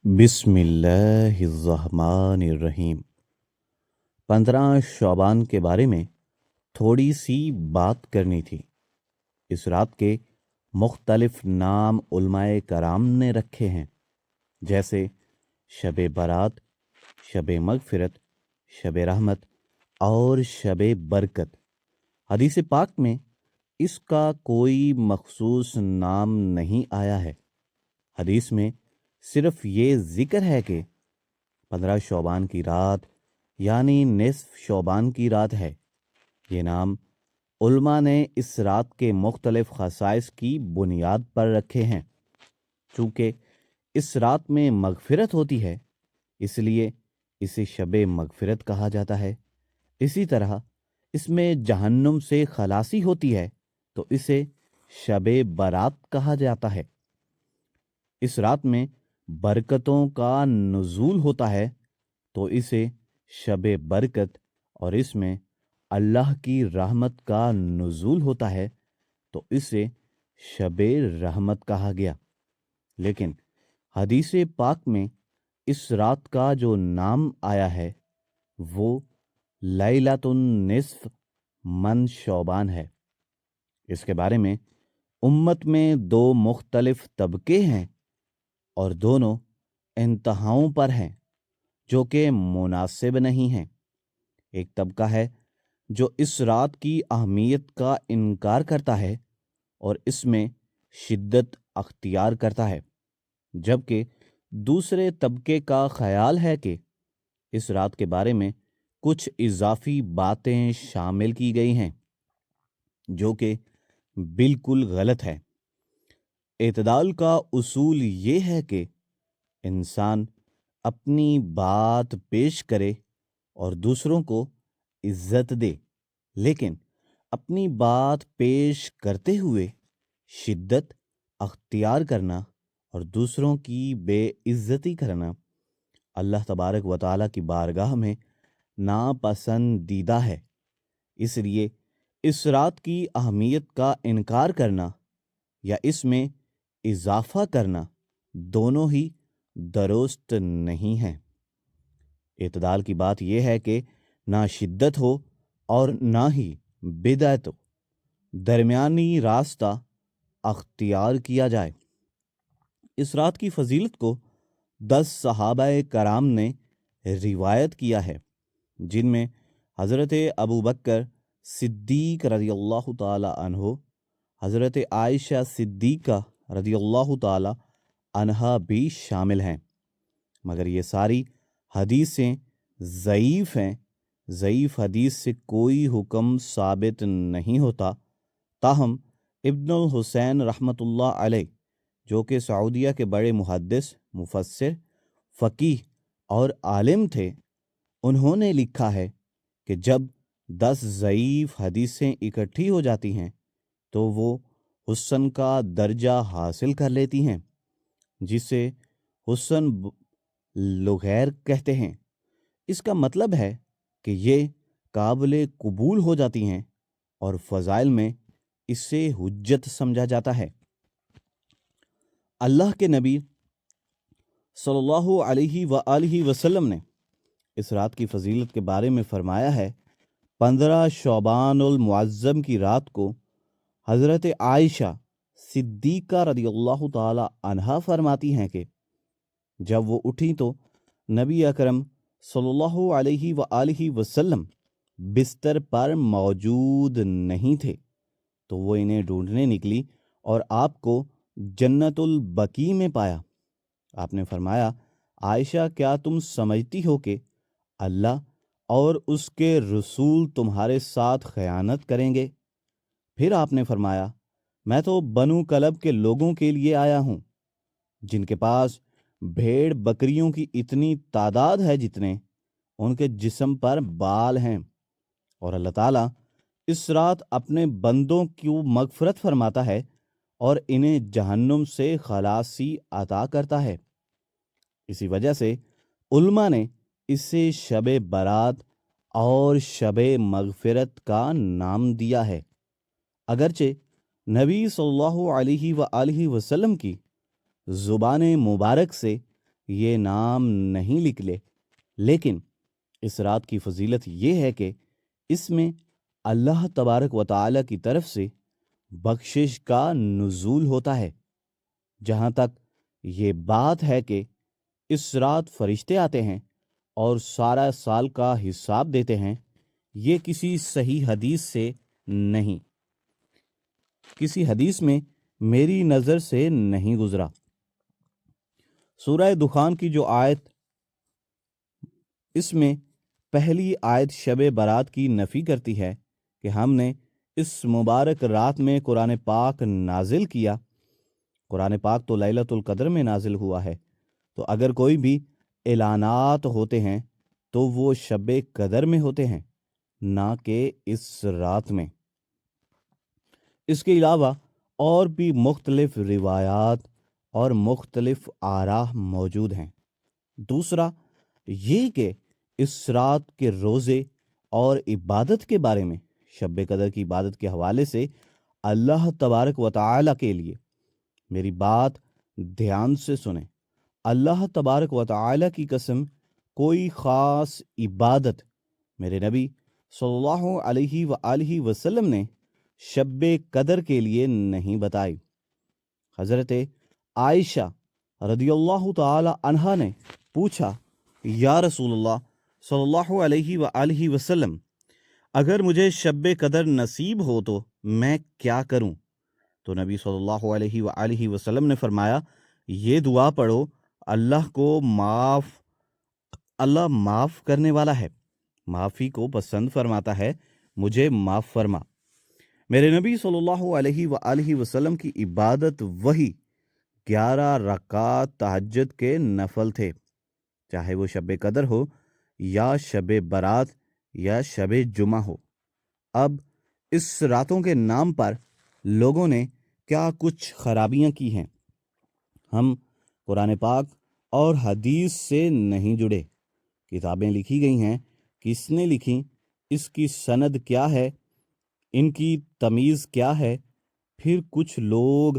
بسم اللہ الرحمن الرحیم۔ 15 شعبان کے بارے میں تھوڑی سی بات کرنی تھی۔ اس رات کے مختلف نام علماء کرام نے رکھے ہیں، جیسے شب برات، شب مغفرت، شب رحمت اور شب برکت۔ حدیث پاک میں اس کا کوئی مخصوص نام نہیں آیا ہے۔ حدیث میں صرف یہ ذکر ہے کہ 15 شعبان کی رات یعنی نصف شعبان کی رات ہے۔ یہ نام علماء نے اس رات کے مختلف خصائص کی بنیاد پر رکھے ہیں۔ چونکہ اس رات میں مغفرت ہوتی ہے، اس لیے اسے شب مغفرت کہا جاتا ہے۔ اسی طرح اس میں جہنم سے خلاصی ہوتی ہے تو اسے شب برات کہا جاتا ہے۔ اس رات میں برکتوں کا نزول ہوتا ہے تو اسے شب برکت، اور اس میں اللہ کی رحمت کا نزول ہوتا ہے تو اسے شب رحمت کہا گیا۔ لیکن حدیث پاک میں اس رات کا جو نام آیا ہے وہ لیلۃ النصف من شعبان ہے۔ اس کے بارے میں امت میں دو مختلف طبقے ہیں اور دونوں انتہاؤں پر ہیں جو کہ مناسب نہیں ہیں۔ ایک طبقہ ہے جو اس رات کی اہمیت کا انکار کرتا ہے اور اس میں شدت اختیار کرتا ہے، جبکہ دوسرے طبقے کا خیال ہے کہ اس رات کے بارے میں کچھ اضافی باتیں شامل کی گئی ہیں جو کہ بالکل غلط ہے۔ اعتدال کا اصول یہ ہے کہ انسان اپنی بات پیش کرے اور دوسروں کو عزت دے، لیکن اپنی بات پیش کرتے ہوئے شدت اختیار کرنا اور دوسروں کی بے عزتی کرنا اللہ تبارک و تعالیٰ کی بارگاہ میں ناپسندیدہ ہے۔ اس لیے اس رات کی اہمیت کا انکار کرنا یا اس میں اضافہ کرنا دونوں ہی درست نہیں ہیں۔ اعتدال کی بات یہ ہے کہ نہ شدت ہو اور نہ ہی بدعت ہو، درمیانی راستہ اختیار کیا جائے۔ اس رات کی فضیلت کو 10 صحابہ کرام نے روایت کیا ہے، جن میں حضرت ابو بکر صدیق رضی اللہ تعالی عنہ، حضرت عائشہ صدیقہ رضی اللہ تعالی عنہا بھی شامل ہیں، مگر یہ ساری حدیثیں ضعیف ہیں۔ ضعیف حدیث سے کوئی حکم ثابت نہیں ہوتا۔ تاہم ابن الحسین رحمۃ اللہ علیہ، جو کہ سعودیہ کے بڑے محدث، مفسر، فقیہ اور عالم تھے، انہوں نے لکھا ہے کہ جب 10 ضعیف حدیثیں اکٹھی ہو جاتی ہیں تو وہ حسن کا درجہ حاصل کر لیتی ہیں، جسے حسن لغیر کہتے ہیں۔ اس کا مطلب ہے کہ یہ قابل قبول ہو جاتی ہیں اور فضائل میں اسے حجت سمجھا جاتا ہے۔ اللہ کے نبی صلی اللہ علیہ وآلہ وسلم نے اس رات کی فضیلت کے بارے میں فرمایا ہے، 15 شعبان المعظم کی رات کو حضرت عائشہ صدیقہ رضی اللہ تعالی عنہا فرماتی ہیں کہ جب وہ اٹھی تو نبی اکرم صلی اللہ علیہ وآلہ وسلم بستر پر موجود نہیں تھے، تو وہ انہیں ڈھونڈنے نکلی اور آپ کو جنت البقیع میں پایا۔ آپ نے فرمایا، عائشہ، کیا تم سمجھتی ہو کہ اللہ اور اس کے رسول تمہارے ساتھ خیانت کریں گے؟ پھر آپ نے فرمایا، میں تو بنو کلب کے لوگوں کے لیے آیا ہوں، جن کے پاس بھیڑ بکریوں کی اتنی تعداد ہے جتنے ان کے جسم پر بال ہیں، اور اللہ تعالیٰ اس رات اپنے بندوں کی مغفرت فرماتا ہے اور انہیں جہنم سے خلاصی عطا کرتا ہے۔ اسی وجہ سے علماء نے اسے شب برات اور شب مغفرت کا نام دیا ہے۔ اگرچہ نبی صلی اللہ علیہ وآلہ وسلم کی زبان مبارک سے یہ نام نہیں نکلے، لیکن اس رات کی فضیلت یہ ہے کہ اس میں اللہ تبارک و تعالیٰ کی طرف سے بخشش کا نزول ہوتا ہے۔ جہاں تک یہ بات ہے کہ اس رات فرشتے آتے ہیں اور سارا سال کا حساب دیتے ہیں، یہ کسی صحیح حدیث سے نہیں، کسی حدیث میں میری نظر سے نہیں گزرا۔ سورہ دخان کی جو آیت، اس میں پہلی آیت شب برات کی نفی کرتی ہے کہ ہم نے اس مبارک رات میں قرآن پاک نازل کیا۔ قرآن پاک تو لیلۃ القدر میں نازل ہوا ہے، تو اگر کوئی بھی اعلانات ہوتے ہیں تو وہ شب قدر میں ہوتے ہیں، نہ کہ اس رات میں۔ اس کے علاوہ اور بھی مختلف روایات اور مختلف آراء موجود ہیں۔ دوسرا یہ کہ اس رات کے روزے اور عبادت کے بارے میں، شب قدر کی عبادت کے حوالے سے اللہ تبارک و تعالی کے لیے، میری بات دھیان سے سنیں، اللہ تبارک و تعالی کی قسم کوئی خاص عبادت میرے نبی صلی اللہ علیہ وآلہ وسلم نے شب قدر کے لیے نہیں بتائی۔ حضرت عائشہ رضی اللہ تعالی عنہا نے پوچھا، یا رسول اللہ صلی اللہ علیہ وآلہ وسلم، اگر مجھے شب قدر نصیب ہو تو میں کیا کروں؟ تو نبی صلی اللہ علیہ وآلہ وسلم نے فرمایا، یہ دعا پڑھو، اللہ معاف کرنے والا ہے، معافی کو پسند فرماتا ہے، مجھے معاف فرما۔ میرے نبی صلی اللہ علیہ وآلہ وسلم کی عبادت وہی 11 رکعات تہجد کے نفل تھے، چاہے وہ شب قدر ہو یا شب برات یا شب جمعہ ہو۔ اب اس راتوں کے نام پر لوگوں نے کیا کچھ خرابیاں کی ہیں، ہم قرآن پاک اور حدیث سے نہیں جڑے۔ کتابیں لکھی گئی ہیں، کس نے لکھی، اس کی سند کیا ہے، ان کی تمیز کیا ہے؟ پھر کچھ لوگ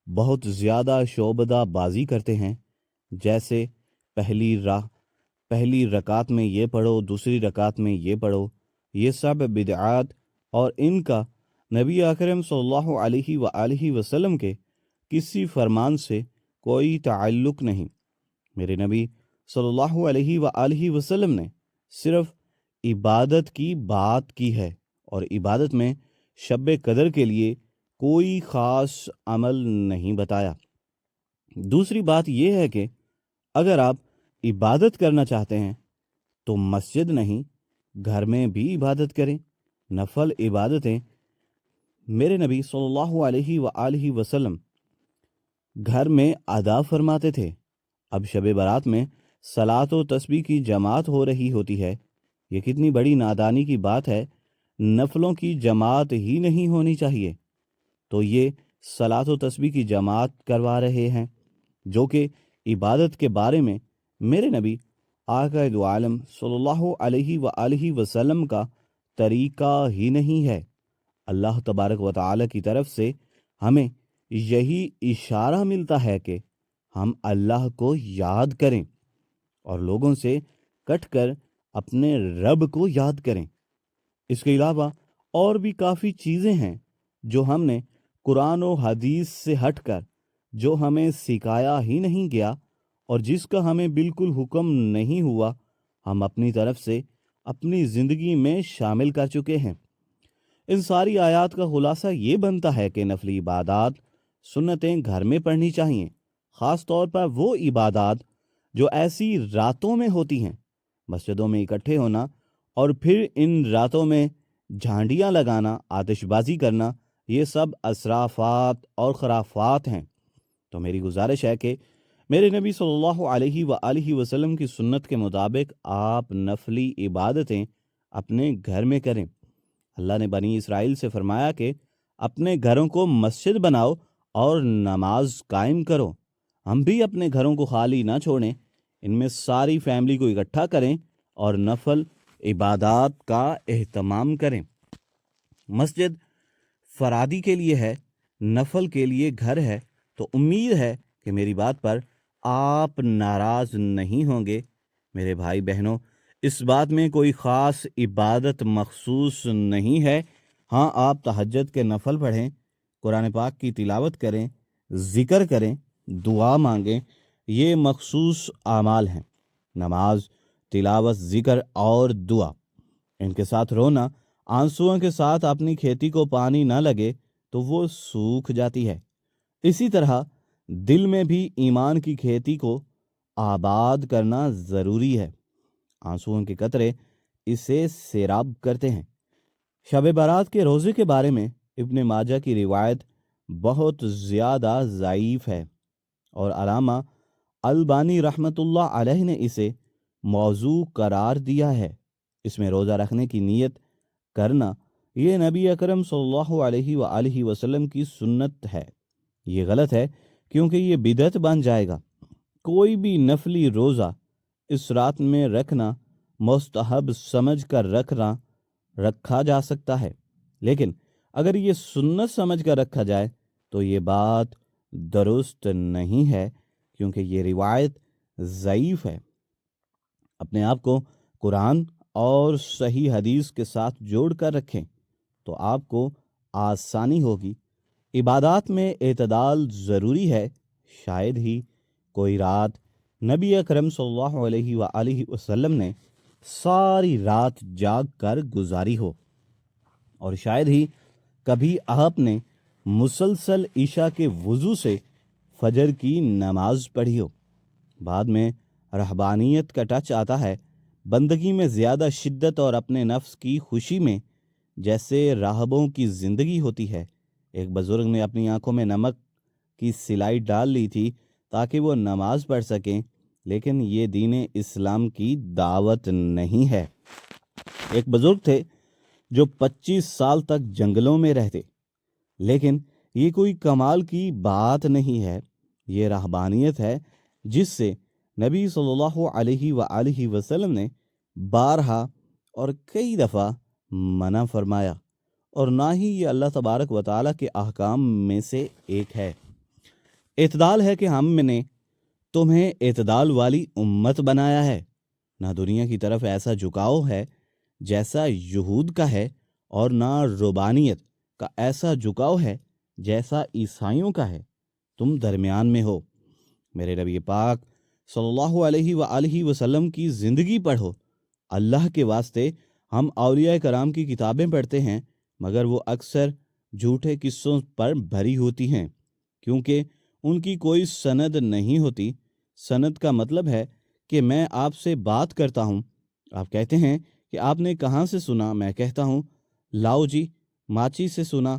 بہت زیادہ شعبدہ بازی کرتے ہیں، جیسے پہلی رکعت میں یہ پڑھو، دوسری رکعت میں یہ پڑھو، یہ سب بدعات، اور ان کا نبی اکرم صلی اللہ علیہ وآلہ وسلم کے کسی فرمان سے کوئی تعلق نہیں۔ میرے نبی صلی اللہ علیہ وآلہ وسلم نے صرف عبادت کی بات کی ہے، اور عبادت میں شب قدر کے لیے کوئی خاص عمل نہیں بتایا۔ دوسری بات یہ ہے کہ اگر آپ عبادت کرنا چاہتے ہیں تو مسجد نہیں، گھر میں بھی عبادت کریں۔ نفل عبادتیں میرے نبی صلی اللہ علیہ وآلہ وسلم گھر میں ادا فرماتے تھے۔ اب شب برات میں صلاۃ و تسبیح کی جماعت ہو رہی ہوتی ہے، یہ کتنی بڑی نادانی کی بات ہے، نفلوں کی جماعت ہی نہیں ہونی چاہیے، تو یہ صلاۃ و تسبیح کی جماعت کروا رہے ہیں، جو کہ عبادت کے بارے میں میرے نبی آقا دو عالم صلی اللہ علیہ وآلہ وسلم کا طریقہ ہی نہیں ہے۔ اللہ تبارک و تعالی کی طرف سے ہمیں یہی اشارہ ملتا ہے کہ ہم اللہ کو یاد کریں اور لوگوں سے کٹ کر اپنے رب کو یاد کریں۔ اس کے علاوہ اور بھی کافی چیزیں ہیں جو ہم نے قرآن و حدیث سے ہٹ کر، جو ہمیں سکھایا ہی نہیں گیا اور جس کا ہمیں بالکل حکم نہیں ہوا، ہم اپنی طرف سے اپنی زندگی میں شامل کر چکے ہیں۔ ان ساری آیات کا خلاصہ یہ بنتا ہے کہ نفلی عبادات، سنتیں گھر میں پڑھنی چاہیے، خاص طور پر وہ عبادات جو ایسی راتوں میں ہوتی ہیں۔ مسجدوں میں اکٹھے ہونا اور پھر ان راتوں میں جھانڈیاں لگانا، آتش بازی کرنا، یہ سب اسرافات اور خرافات ہیں۔ تو میری گزارش ہے کہ میرے نبی صلی اللہ علیہ وآلہ وسلم کی سنت کے مطابق آپ نفلی عبادتیں اپنے گھر میں کریں۔ اللہ نے بنی اسرائیل سے فرمایا کہ اپنے گھروں کو مسجد بناؤ اور نماز قائم کرو۔ ہم بھی اپنے گھروں کو خالی نہ چھوڑیں، ان میں ساری فیملی کو اکٹھا کریں اور نفل عبادات کا اہتمام کریں۔ مسجد فرادی کے لیے ہے، نفل کے لیے گھر ہے، تو امید ہے کہ میری بات پر آپ ناراض نہیں ہوں گے۔ میرے بھائی بہنوں، اس بات میں کوئی خاص عبادت مخصوص نہیں ہے۔ ہاں، آپ تہجد کے نفل پڑھیں، قرآن پاک کی تلاوت کریں، ذکر کریں، دعا مانگیں، یہ مخصوص اعمال ہیں۔ نماز، تلاوت، ذکر اور دعا، ان کے ساتھ رونا، آنسوؤں کے ساتھ اپنی کھیتی کو پانی نہ لگے تو وہ سوکھ جاتی ہے۔ اسی طرح دل میں بھی ایمان کی کھیتی کو آباد کرنا ضروری ہے۔ آنسوؤں کے قطرے اسے سیراب کرتے ہیں۔ شب برات کے روزے کے بارے میں ابن ماجہ کی روایت بہت زیادہ ضعیف ہے، اور علامہ البانی رحمۃ اللہ علیہ نے اسے موضوع قرار دیا ہے۔ اس میں روزہ رکھنے کی نیت کرنا یہ نبی اکرم صلی اللہ علیہ وآلہ وسلم کی سنت ہے۔ یہ غلط ہے کیونکہ یہ بدعت بن جائے گا۔ کوئی بھی نفلی روزہ اس رات میں رکھنا مستحب سمجھ کر رکھا جا سکتا ہے، لیکن اگر یہ سنت سمجھ کر رکھا جائے تو یہ بات درست نہیں ہے، کیونکہ یہ روایت ضعیف ہے۔ اپنے آپ کو قرآن اور صحیح حدیث کے ساتھ جوڑ کر رکھیں تو آپ کو آسانی ہوگی۔ عبادات میں اعتدال ضروری ہے۔ شاید ہی کوئی رات نبی اکرم صلی اللہ علیہ وآلہ وسلم نے ساری رات جاگ کر گزاری ہو، اور شاید ہی کبھی آپ نے مسلسل عشاء کے وضو سے فجر کی نماز پڑھی ہو۔ بعد میں رہبانیت کا ٹچ آتا ہے، بندگی میں زیادہ شدت اور اپنے نفس کی خوشی میں جیسے راہبوں کی زندگی ہوتی ہے۔ ایک بزرگ نے اپنی آنکھوں میں نمک کی سلائی ڈال لی تھی تاکہ وہ نماز پڑھ سکیں، لیکن یہ دین اسلام کی دعوت نہیں ہے۔ ایک بزرگ تھے جو 25 سال تک جنگلوں میں رہتے، لیکن یہ کوئی کمال کی بات نہیں ہے، یہ رہبانیت ہے جس سے نبی صلی اللہ علیہ وآلہ وسلم نے بارہا اور کئی دفعہ منع فرمایا، اور نہ ہی یہ اللہ تبارک و تعالیٰ کے احکام میں سے ایک ہے۔ اعتدال ہے کہ ہم نے تمہیں اعتدال والی امت بنایا ہے۔ نہ دنیا کی طرف ایسا جھکاؤ ہے جیسا یہود کا ہے، اور نہ ربانیت کا ایسا جھکاؤ ہے جیسا عیسائیوں کا ہے۔ تم درمیان میں ہو۔ میرے نبی پاک صلی اللہ علیہ وآلہ وسلم کی زندگی پڑھو۔ اللہ کے واسطے ہم اولیاء کرام کی کتابیں پڑھتے ہیں، مگر وہ اکثر جھوٹے قصوں پر بھری ہوتی ہیں، کیونکہ ان کی کوئی سند نہیں ہوتی۔ سند کا مطلب ہے کہ میں آپ سے بات کرتا ہوں، آپ کہتے ہیں کہ آپ نے کہاں سے سنا، میں کہتا ہوں لاؤ جی ماچی سے سنا،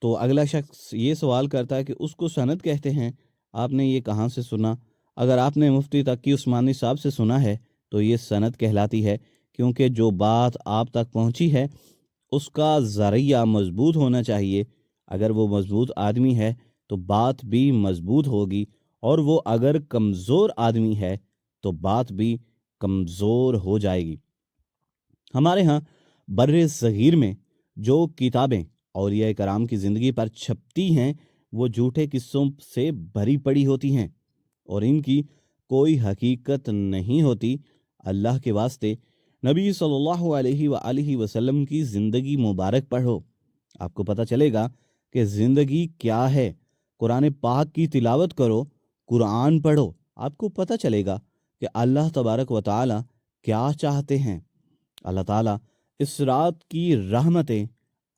تو اگلا شخص یہ سوال کرتا ہے کہ اس کو سند کہتے ہیں، آپ نے یہ کہاں سے سنا؟ اگر آپ نے مفتی تقی عثمانی صاحب سے سنا ہے تو یہ سند کہلاتی ہے، کیونکہ جو بات آپ تک پہنچی ہے اس کا ذریعہ مضبوط ہونا چاہیے۔ اگر وہ مضبوط آدمی ہے تو بات بھی مضبوط ہوگی، اور وہ اگر کمزور آدمی ہے تو بات بھی کمزور ہو جائے گی۔ ہمارے ہاں بر صغیر میں جو کتابیں اولیاء کرام کی زندگی پر چھپتی ہیں وہ جھوٹے قصوں سے بھری پڑی ہوتی ہیں، اور ان کی کوئی حقیقت نہیں ہوتی۔ اللہ کے واسطے نبی صلی اللہ علیہ وآلہ وسلم کی زندگی مبارک پڑھو، آپ کو پتہ چلے گا کہ زندگی کیا ہے۔ قرآن پاک کی تلاوت کرو، قرآن پڑھو، آپ کو پتہ چلے گا کہ اللہ تبارک و تعالی کیا چاہتے ہیں۔ اللہ تعالیٰ اس رات کی رحمتیں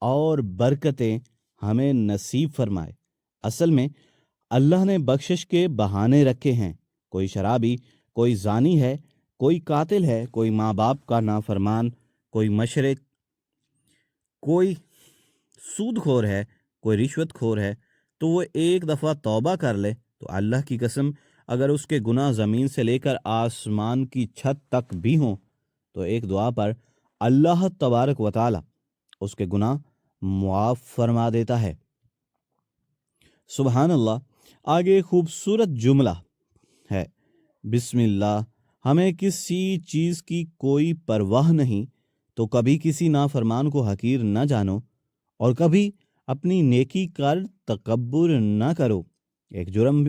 اور برکتیں ہمیں نصیب فرمائے۔ اصل میں اللہ نے بخشش کے بہانے رکھے ہیں۔ کوئی شرابی، کوئی زانی ہے، کوئی قاتل ہے، کوئی ماں باپ کا نافرمان، کوئی مشرک، کوئی سود خور ہے، کوئی رشوت خور ہے، تو وہ ایک دفعہ توبہ کر لے تو اللہ کی قسم اگر اس کے گناہ زمین سے لے کر آسمان کی چھت تک بھی ہوں تو ایک دعا پر اللہ تبارک و تعالی اس کے گناہ معاف فرما دیتا ہے۔ سبحان اللہ۔ آگے خوبصورت جملہ ہے، بسم اللہ، ہمیں کسی چیز کی کوئی پرواہ نہیں تو کبھی کسی نافرمان کو حقیر نہ جانو، اور کبھی اپنی نیکی کر تکبر نہ کرو۔ ایک جرم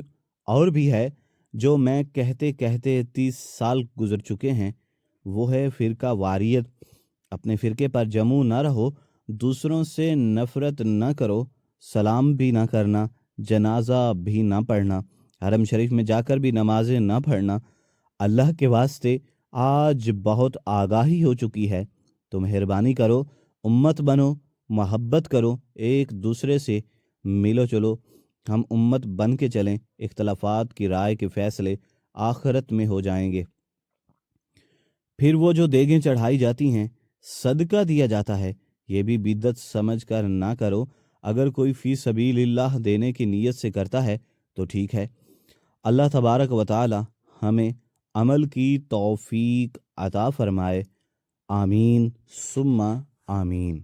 اور بھی ہے جو میں کہتے کہتے 30 سال گزر چکے ہیں وہ ہے فرقہ واریت۔ اپنے فرقے پر جموں نہ رہو، دوسروں سے نفرت نہ کرو، سلام بھی نہ کرنا، جنازہ بھی نہ پڑھنا، حرم شریف میں جا کر بھی نمازیں نہ پڑھنا۔ اللہ کے واسطے آج بہت آگاہی ہو چکی ہے، تو مہربانی کرو، امت بنو، محبت کرو، ایک دوسرے سے ملو چلو۔ ہم امت بن کے چلیں، اختلافات کی رائے کے فیصلے آخرت میں ہو جائیں گے۔ پھر وہ جو دیگیں چڑھائی جاتی ہیں، صدقہ دیا جاتا ہے، یہ بھی بدعت سمجھ کر نہ کرو۔ اگر کوئی فی سبیل اللہ دینے کی نیت سے کرتا ہے تو ٹھیک ہے۔ اللہ تبارک و تعالی ہمیں عمل کی توفیق عطا فرمائے۔ آمین ثم آمین۔